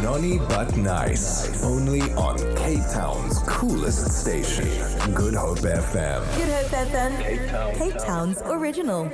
Noni but nice. Only on Cape Town's coolest station. Good Hope FM. Good Hope FM, Cape Town's original.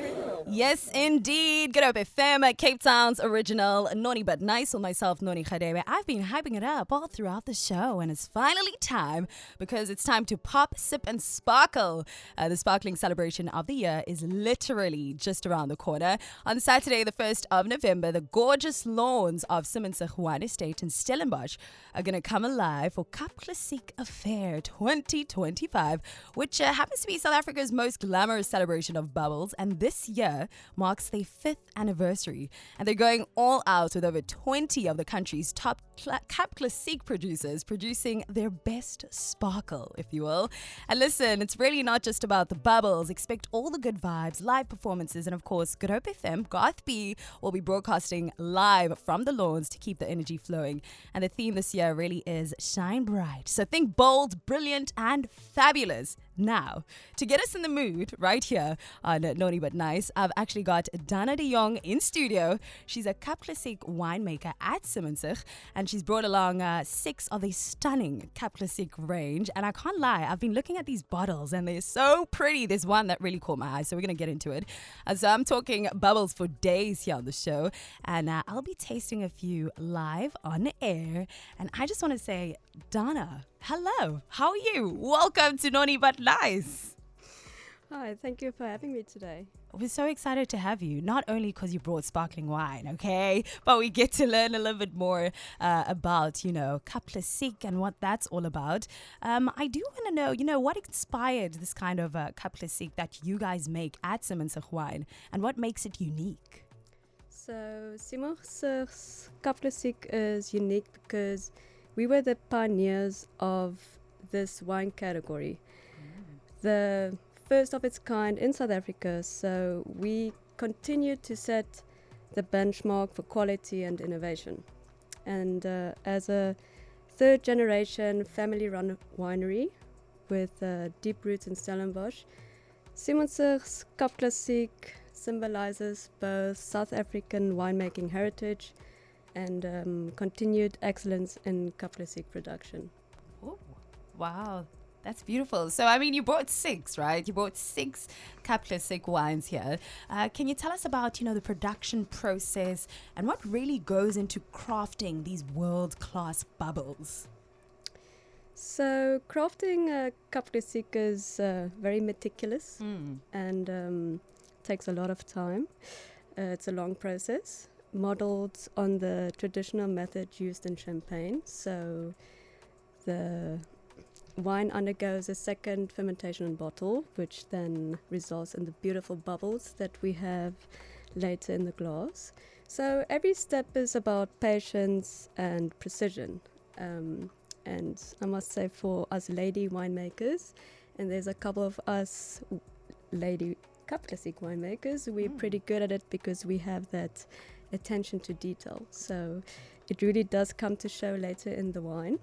Yes, indeed. Good up, FM, Cape Town's original Noni but nice with myself, Noni Khadebe. I've been hyping it up all throughout the show, and it's finally time because it's time to pop, sip, and sparkle. The sparkling celebration of the year is literally just around the corner. On Saturday, the 1st of November, the gorgeous lawns of Simonsig Wine Estate in Stellenbosch are going to come alive for Cap Classique Affair 2025, which happens to be South Africa's most glamorous celebration of bubbles, and this year marks their 5th anniversary, and they're going all out with over 20 of the country's top Cap Classique producers producing their best sparkle, if you will. And listen, it's really not just about the bubbles. Expect all the good vibes, live performances, and of course, Good Hope FM, Garth B will be broadcasting live from the lawns to keep the energy flowing. And the theme this year really is Shine Bright. So think bold, brilliant, and fabulous. Now, to get us in the mood right here on Noni but Nice, I've actually got Danna De Jongh in studio. She's a Cap Classique winemaker at Simonsig, and she's brought along 6 of the stunning Cap Classique range. And I can't lie, I've been looking at these bottles and they're so pretty. There's one that really caught my eye, so we're going to get into it. So I'm talking bubbles for days here on the show, and I'll be tasting a few live on air. And I just want to say, Danna, hello, how are you? Welcome to Noni but Nice. Hi, thank you for having me today. We're so excited to have you, not only because you brought sparkling wine, okay, but we get to learn a little bit more about, Cap Classique and what that's all about. I do want to know, what inspired this kind of Cap Classique that you guys make at Simonsig Wine, and what makes it unique? So, Simonsig's Cap Classique is unique because we were the pioneers of this wine category. The first of its kind in South Africa, so we continue to set the benchmark for quality and innovation. And as a third generation family run winery with deep roots in Stellenbosch, Simonsig's Cap Classique symbolizes both South African winemaking heritage and continued excellence in Cap Classique production. Oh, wow. That's beautiful. So, you brought 6, right? You brought 6 Cap Classique wines here. Can you tell us about, the production process and what really goes into crafting these world-class bubbles? So, crafting Cap Classique is very meticulous and takes a lot of time. It's a long process, modeled on the traditional method used in Champagne. So, the wine undergoes a second fermentation in bottle, which then results in the beautiful bubbles that we have later in the glass. So every step is about patience and precision. And I must say, for us lady winemakers, and there's a couple of us lady Cap Classique winemakers, we're pretty good at it because we have that attention to detail. So it really does come to show later in the wine.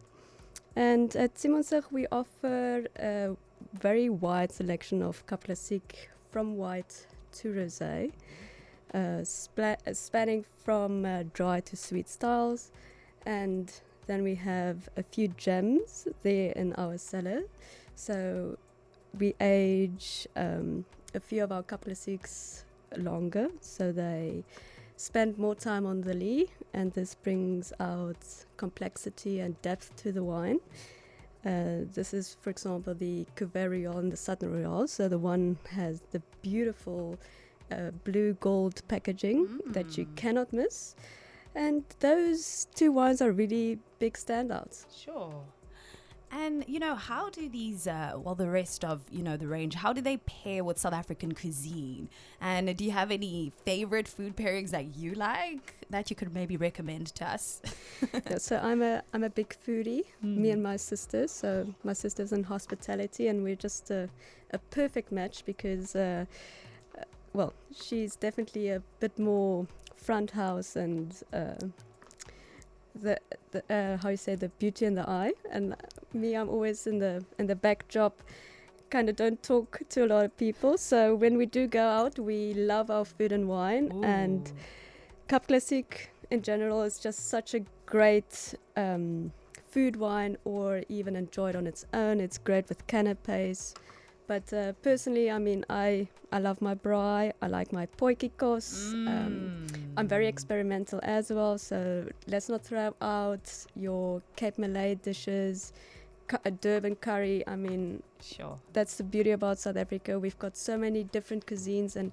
And at Simonsig, we offer a very wide selection of Cap Classique, from white to rosé, spanning from dry to sweet styles. And then we have a few gems there in our cellar. So we age a few of our Cap Classiques longer, so they spend more time on the lee, and this brings out complexity and depth to the wine. This is, for example, the Cuvée Royal and the Southern Royal. So the one has the beautiful blue gold packaging that you cannot miss. And those 2 wines are really big standouts. Sure. And, how do these, the rest of, the range, how do they pair with South African cuisine? And do you have any favorite food pairings that you like that you could maybe recommend to us? So I'm a big foodie, me and my sister. So my sister's in hospitality, and we're just a perfect match because, she's definitely a bit more front house and the how you say, the beauty in the eye, and me, I'm always in the backdrop, kind of don't talk to a lot of people. So when we do go out, we love our food and wine. Ooh. And Cap Classique in general is just such a great food wine, or even enjoyed on its own. It's great with canapés. But personally, I mean, I love my braai. I like my potjiekos. I'm very experimental as well. So let's not throw out your Cape Malay dishes, a Durban curry. I mean, Sure. that's the beauty about South Africa. We've got so many different cuisines, and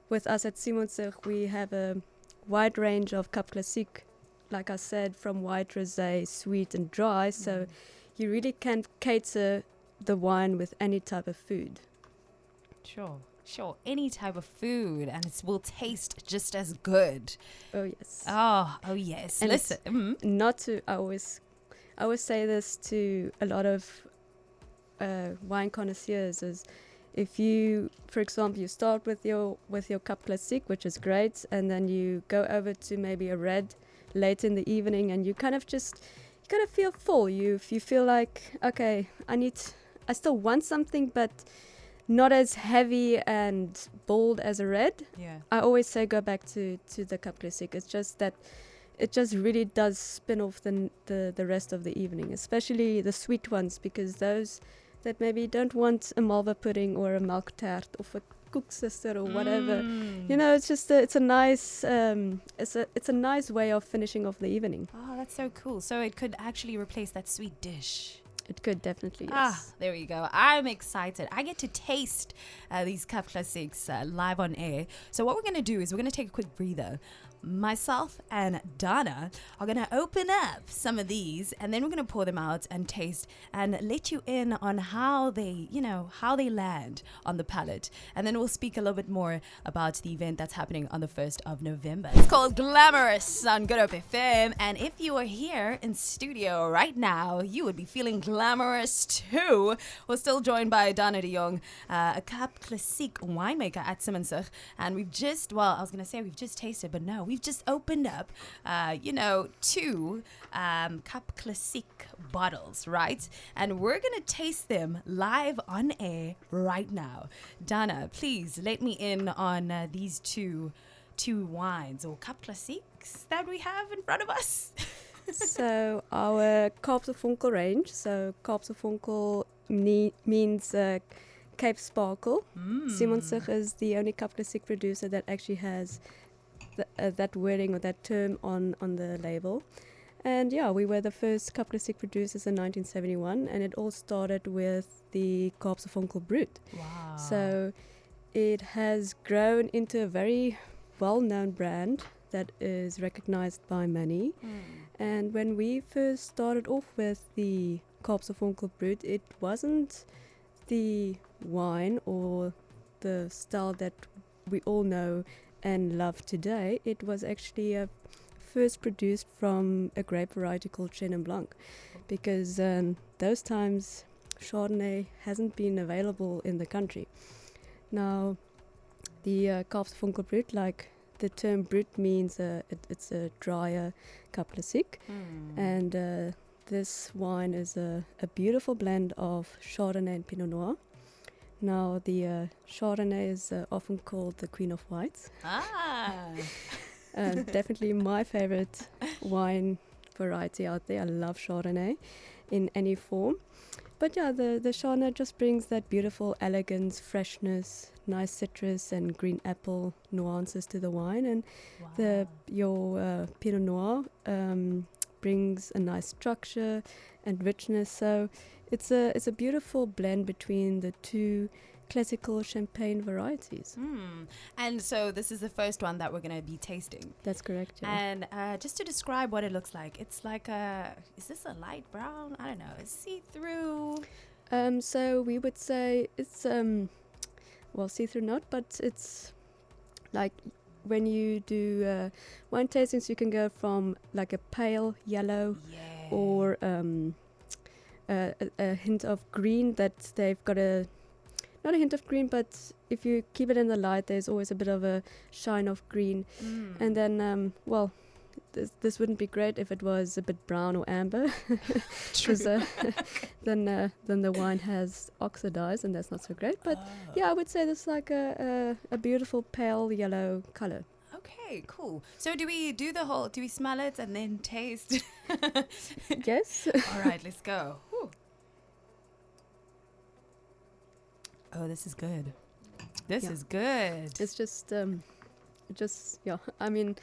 with us at Simonsig, we have a wide range of Cap Classique, like I said, from white, rosé, sweet, and dry. So you really can cater the wine with any type of food. Sure. Any type of food, and it will taste just as good. Oh yes. Oh yes. And Listen. it's not to. I always say this to a lot of wine connoisseurs: is if you, for example, you start with your Cap Classique, which is great, and then you go over to maybe a red late in the evening, and you kind of feel full. You feel like, okay, I still want something, but not as heavy and bold as a red. Yeah. I always say go back to the Cap Classique. It's just that it just really does spin off the rest of the evening, especially the sweet ones, because those that maybe don't want a malva pudding or a milk tart or a koeksister or whatever. You know, it's just it's a nice way of finishing off the evening. Oh, that's so cool. So it could actually replace that sweet dish. It could definitely, yes. There we go. I'm excited. I get to taste these Cap Classiques live on air. So what we're going to do is we're going to take a quick breather. Myself and Danna are going to open up some of these, and then we're going to pour them out and taste and let you in on how they land on the palate. And then we'll speak a little bit more about the event that's happening on the 1st of November. It's called Glamorous on Good Hope FM. And if you are here in studio right now, you would be feeling glamorous too. We're still joined by Danna De Jongh, a Cap Classique winemaker at Simonsig. And we've just tasted, but no, we've just opened up, 2 Cap Classique bottles, right? And we're going to taste them live on air right now. Danna, please let me in on these two wines or Cap Classiques that we have in front of us. So our Kaapse range. So Kaapse means Cape Sparkle. Simonsig is the only Cap Classique producer that actually has that wording or that term on the label. And yeah, we were the first Cap Classique producers in 1971, and it all started with the Kaapse Brut. Wow. So it has grown into a very well-known brand that is recognized by many. And when we first started off with the Kaapse Brut, it wasn't the wine or the style that we all know and love today. It was actually first produced from a grape variety called Chenin Blanc, because those times Chardonnay hasn't been available in the country. Now, the Kaapse Brut, like the term Brut means, it's a drier Cap Classique, and this wine is a beautiful blend of Chardonnay and Pinot Noir. Now, the Chardonnay is often called the Queen of Whites. Definitely my favorite wine variety out there. I love Chardonnay in any form. But yeah, the Chardonnay just brings that beautiful elegance, freshness, nice citrus and green apple nuances to the wine. And your Pinot Noir brings a nice structure and richness. So it's a beautiful blend between the two classical champagne varieties. And so this is the first one that we're going to be tasting. That's correct, yeah. And just to describe what it looks like, it's like is this a light brown? I don't know. It's see-through. So we would say it's, see-through not, but it's like when you do wine tastings, you can go from like a pale yellow or a hint of green that they've got not a hint of green, but if you keep it in the light, there's always a bit of a shine of green. And then, this wouldn't be great if it was a bit brown or amber, because then the wine has oxidized, and that's not so great. But I would say this is like a beautiful pale yellow color. Okay, cool. So do we smell it and then taste? Yes. All right, let's go. Whew. Oh, this is good. This is good. It's just I mean,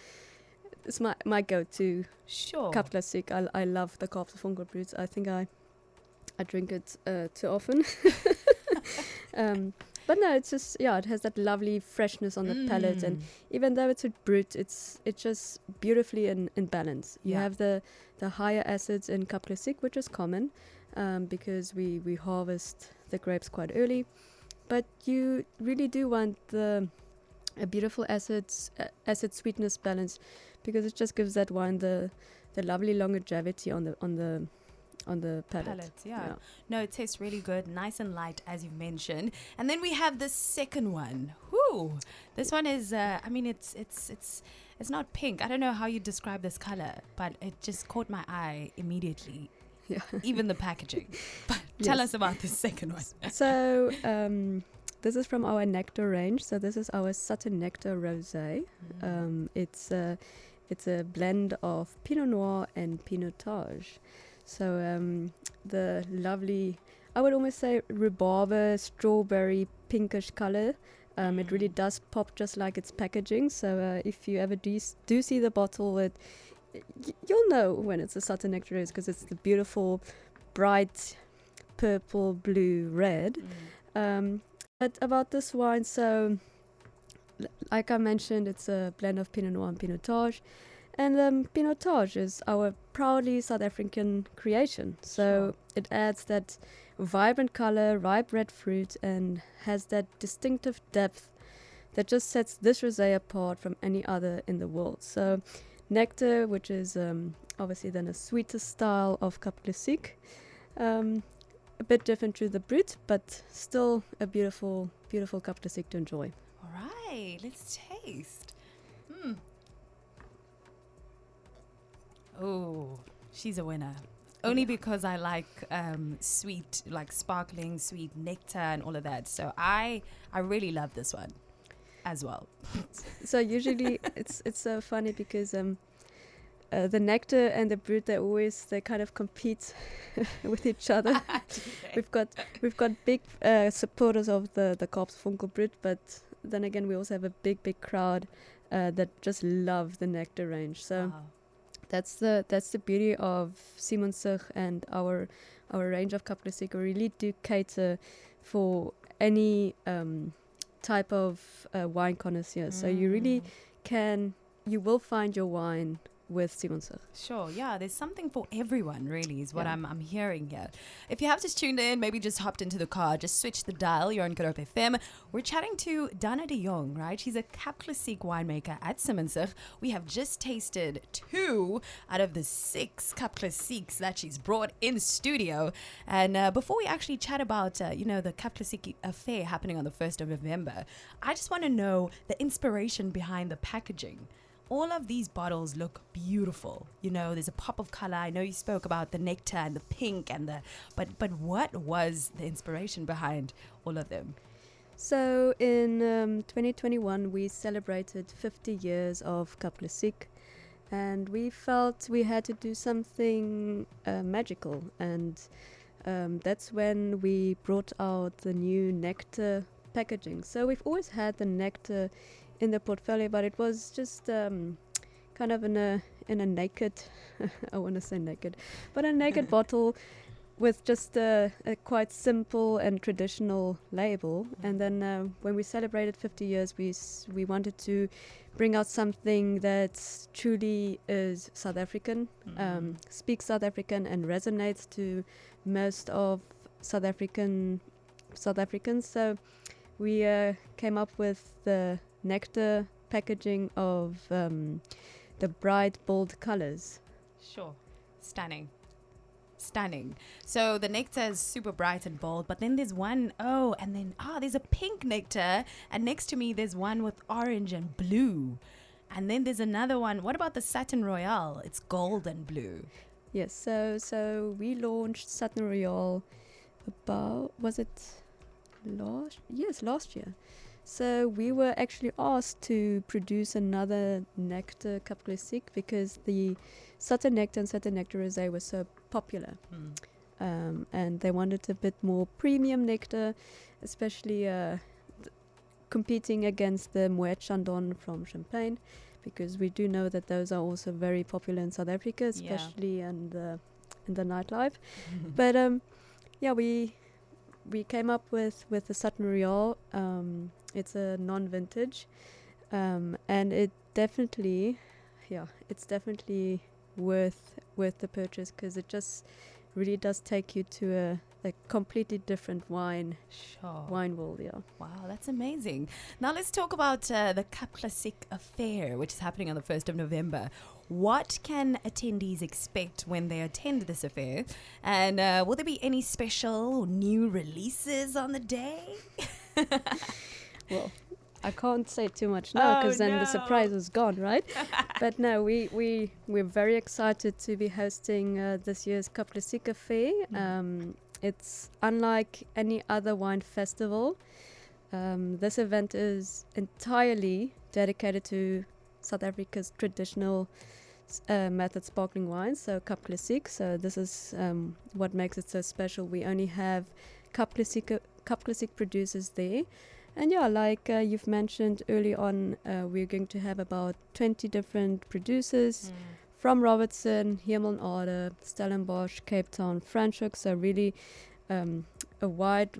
it's my go-to. Sure. Cap Classique. I love the Kaapse I think I drink it too often. But no, it's just it has that lovely freshness on the palate, and even though it's a brut, it's just beautifully in balance. You have the higher acids in Cap Classique, which is common, because we harvest the grapes quite early, but you really do want a beautiful acid sweetness balance, because it just gives that wine the lovely longevity on the palate. Yeah. No, it tastes really good, nice and light, as you've mentioned. And then we have the second one. Whoo! This one is, it's not pink. I don't know how you describe this color, but it just caught my eye immediately. Yeah. Even the packaging. But tell us about the second one. So, this is from our Nectar range. So this is our Sutton Nectar Rosé. It's a blend of Pinot Noir and Pinotage. So the lovely, I would almost say rhubarb, strawberry, pinkish color. It really does pop just like its packaging. So if you ever do see the bottle, you'll know when it's a Sutton Nectar Rosé, because it's the beautiful, bright purple, blue, red. But about this wine, so like I mentioned, it's a blend of Pinot Noir and Pinotage. And Pinotage is our proudly South African creation. So it adds that vibrant color, ripe red fruit, and has that distinctive depth that just sets this rosé apart from any other in the world. So Nectar, which is obviously then a sweeter style of Cap Classique, a bit different to the Brut, but still a beautiful, beautiful Cap Classique to enjoy. All right, let's taste. Oh, she's a winner. Only because I like sweet, like sparkling sweet nectar and all of that. So I really love this one as well. So usually it's so funny because the Nectar and the Brut, they kind of compete with each other. We've got big supporters of the Kaapse Brut, but then again we also have a big crowd that just love the Nectar range. So. Wow. That's the beauty of Simonsig and our range of Cap Classique. We really do cater for any type of wine connoisseur. So you will find your wine with Simonsig. Sure, yeah, there's something for everyone, really, is what I'm hearing here. If you have just tuned in, maybe just hopped into the car, just switch the dial. You're on Good Hope FM. We're chatting to Danna De Jongh, right? She's a Cap Classique winemaker at Simonsig. We have just tasted 2 out of the 6 Cap Classiques that she's brought in studio. And before we actually chat about, the Cap Classique Affair happening on the 1st of November, I just want to know the inspiration behind the packaging. All of these bottles look beautiful. There's a pop of color. I know you spoke about the nectar and the pink and but what was the inspiration behind all of them? So in 2021, we celebrated 50 years of Cap Classique, and we felt we had to do something magical. And that's when we brought out the new Nectar packaging. So we've always had the Nectar in the portfolio, but it was just kind of in a naked I want to say naked, but a naked bottle with just a quite simple and traditional label. And then when we celebrated 50 years, we wanted to bring out something that truly is South African, speaks South African, and resonates to most of South Africans. So we came up with the Nectar packaging of the bright, bold colors. Sure. Stunning. So the nectar is super bright and bold, but then there's one, there's a pink nectar, and next to me there's one with orange and blue. And then there's another one. What about the Satin Royale? It's gold and blue. Yes, so we launched Satin Royale about, was it last year. So we were actually asked to produce another nectar Cap Classique because the Satin Nectar and Satin Nectar Rosé were so popular. And they wanted a bit more premium nectar, especially competing against the Moet Chandon from Champagne, because we do know that those are also very popular in South Africa, especially in the nightlife. But we came up with the Satin Royale. It's a non-vintage, and it's definitely worth the purchase, because it just really does take you to a completely different wine world. Yeah. Wow, that's amazing. Now let's talk about the Cap Classique Affair, which is happening on the 1st of November. What can attendees expect when they attend this affair? And will there be any special new releases on the day? Well, I can't say too much now, because then the surprise is gone, right? But no, we're very excited to be hosting this year's Cap Classique Affair. It's unlike any other wine festival. This event is entirely dedicated to South Africa's traditional method sparkling wines, so Cap Classique. So this is what makes it so special. We only have Cap Classique producers there. And yeah, like you've mentioned early on, we're going to have about 20 different producers from Robertson, Hemelnade, Stellenbosch, Cape Town, Franschhoek. So really a wide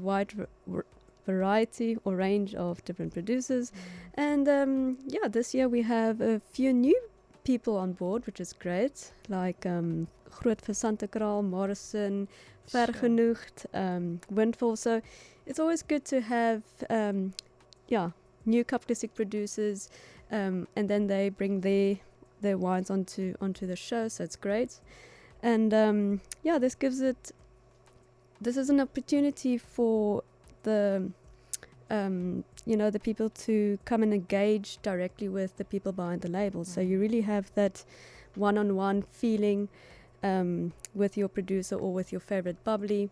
variety or range of different producers. And this year we have a few new people on board, which is great, like Groot Versante Morrison, Vergenoegd, Windfall. So it's always good to have new Cap Classique producers, and then they bring their wines onto the show, so it's great. And this is an opportunity for the the people to come and engage directly with the people behind the label. So you really have that one-on-one feeling with your producer or with your favorite bubbly.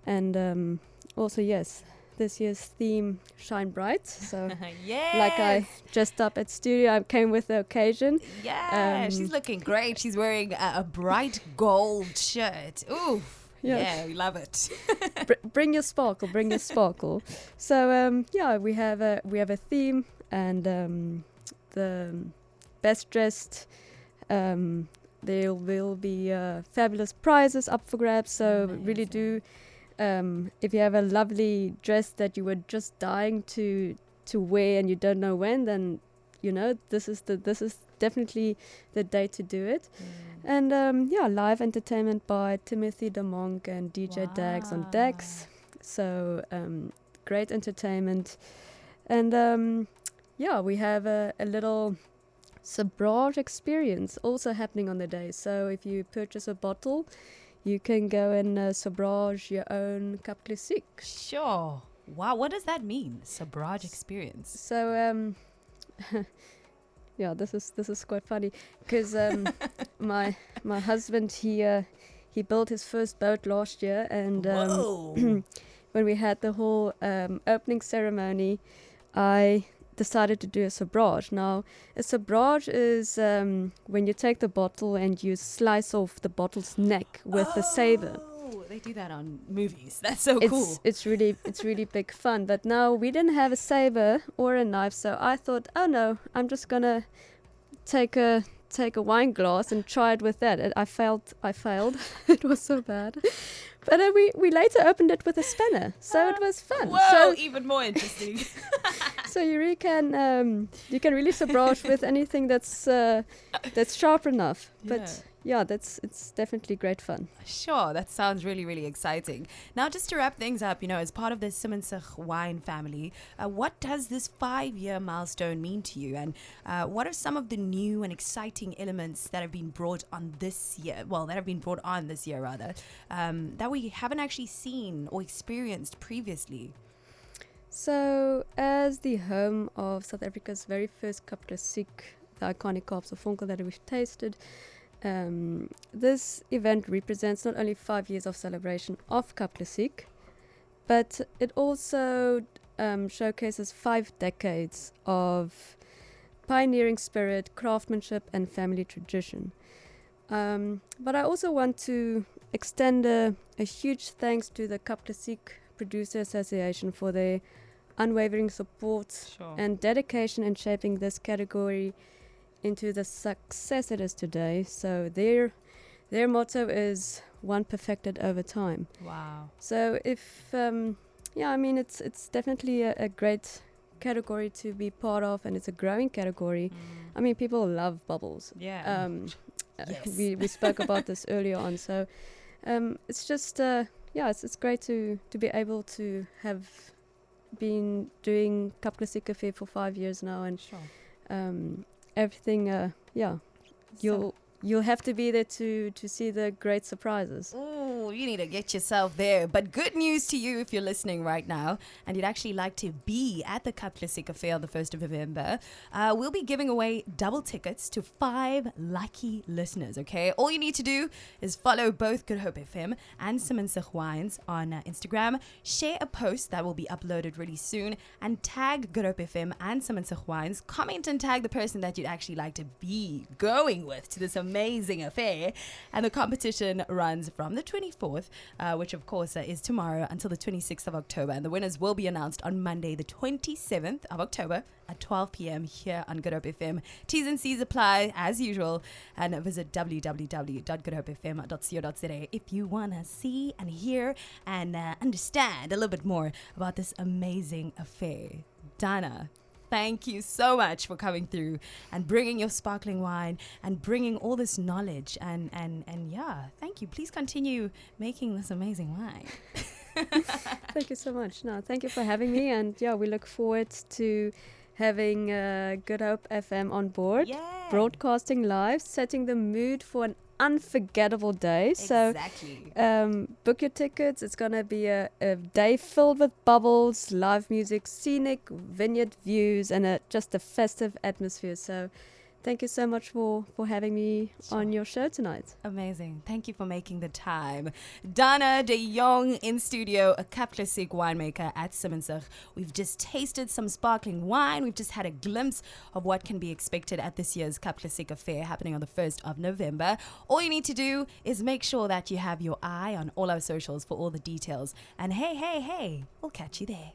And also, yes, this year's theme, Shine Bright. So like I dressed up at studio, I came with the occasion. Yeah, she's looking great. She's wearing a bright gold shirt. Ooh. Yeah, we love it. Bring your sparkle, bring your sparkle. So we have a theme, and the best dressed. There will be fabulous prizes up for grabs. So really do, if you have a lovely dress that you were just dying to wear and you don't know when, then this is definitely the day to do it. And live entertainment by Timothy De Jongh and DJ Dags on decks. So great entertainment. And we have a little sabrage experience also happening on the day. So if you purchase a bottle, you can go and sabrage your own Cap Classique. Sure. Wow, what does that mean, sabrage experience? So this is quite funny, because my husband, he built his first boat last year, and when we had the whole opening ceremony, I decided to do a sabrage. Now, a sabrage is when you take the bottle and you slice off the bottle's neck with a saber. They do that on movies. That's so cool. It's really big fun. But now we didn't have a saber or a knife, so I thought, oh no, I'm just gonna take a wine glass and try it with that. I failed. It was so bad. But we later opened it with a spanner, so it was fun. Whoa, so, even more interesting. So you really can really sabrage with anything that's sharp enough. But it's definitely great fun. Sure, that sounds really, really exciting. Now, just to wrap things up, as part of the Simonsig wine family, what does this 5-year milestone mean to you? And what are some of the new and exciting elements that have been brought on this year? Well, that have been brought on this year, rather, that we haven't actually seen or experienced previously? So, as the home of South Africa's very first Cap Classique, the iconic Kaapse Vonkel that we've tasted. This event represents not only 5 years of celebration of Cap Classique, but it also showcases 5 decades of pioneering spirit, craftsmanship, and family tradition. But I also want to extend a huge thanks to the Cap Classique Producer Association for their unwavering support and dedication in shaping this category into the success it is today. So their motto is one perfected over time. Wow. So if it's definitely a great category to be part of, and it's a growing category. I mean, people love bubbles. Yeah. Yes. We spoke about this earlier on. So it's just it's great to be able to have been doing Cap Classique Affair for 5 years now, and everything. You'll have to be there to see the great surprises. Oh, you need to get yourself there. But good news to you if you're listening right now and you'd actually like to be at the Cap Classique Affair on the 1st of November. We'll be giving away double tickets to 5 lucky listeners, okay? All you need to do is follow both Good Hope FM and Simonsig Wines on Instagram. Share a post that will be uploaded really soon and tag Good Hope FM and Simonsig Wines. Comment and tag the person that you'd actually like to be going with to this amazing affair. And the competition runs from the 24th, which of course is tomorrow, until the 26th of October. And the winners will be announced on Monday, the 27th of October at 12 p.m. here on Good Hope FM. T's and C's apply as usual, and visit www.goodhopefm.co.za if you want to see and hear and understand a little bit more about this amazing affair. Danna, thank you so much for coming through and bringing your sparkling wine and bringing all this knowledge. And thank you. Please continue making this amazing wine. Thank you so much. No, thank you for having me. And we look forward to having Good Hope FM on board, broadcasting live, setting the mood for an unforgettable day. Exactly. So book your tickets. It's going to be a day filled with bubbles, live music, scenic vineyard views, and just a festive atmosphere. So thank you so much for having me on your show tonight. Amazing. Thank you for making the time. Danna De Jongh in studio, a Cap Classique winemaker at Simonsig. We've just tasted some sparkling wine. We've just had a glimpse of what can be expected at this year's Cap Classique Affair happening on the 1st of November. All you need to do is make sure that you have your eye on all our socials for all the details. And hey, we'll catch you there.